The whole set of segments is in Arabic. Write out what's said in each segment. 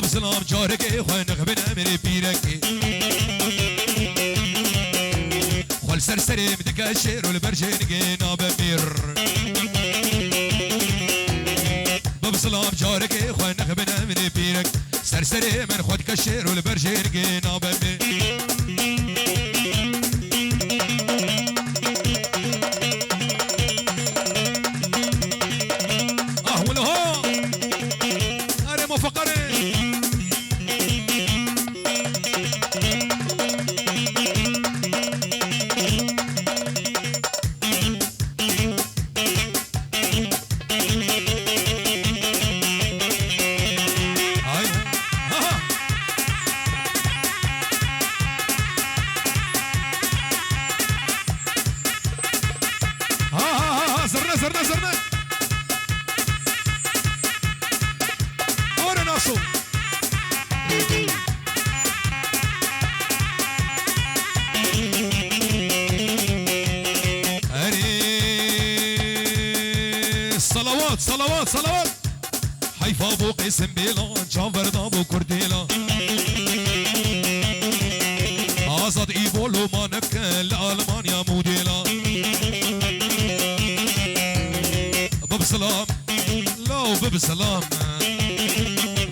بسلام جارك خوان غبن امري بيرك خل سرسري بدك الشير والبرجين جينا بمير بسلام جارك خوان غبن امري بيرك سرسري من خدك الشير والبرجين جينا بمير زرنا ورا ناصو صلوات حيفا ابو قيس بيلا جعفر ابو كرديلا ازاد ايبولو ما نبكى لالمانيا موديلا بسلام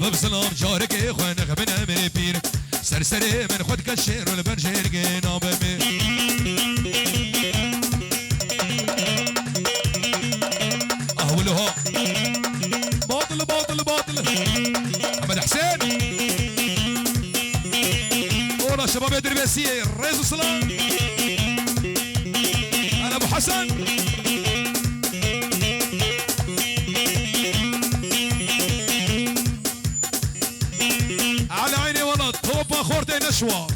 لا بسلام جارك اخوان غبن امري بير سرسري من خدك الشير والبرجير جينا بمير اهولها باطل محمد حسين ورا شباب الدربيسيه رئيس السلام انا ابو حسن على عيني ولد توبا خورتي نشوى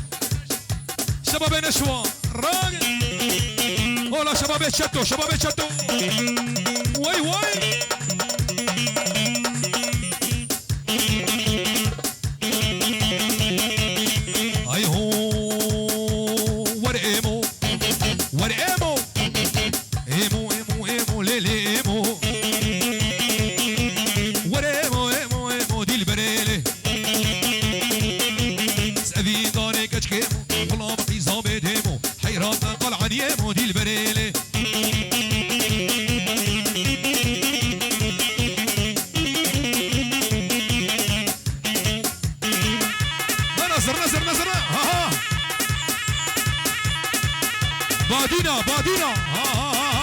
شباب نشوى راجل ولا شباب يتشتوا واي اي هو ورقيمو ايمو ليلي ايمو ورقيمو دي البريلي سأبي داري كشكيمو والله بقي زابد هيمو حيرات قلعة ديمو دي البريلي نزر ها بادينا ها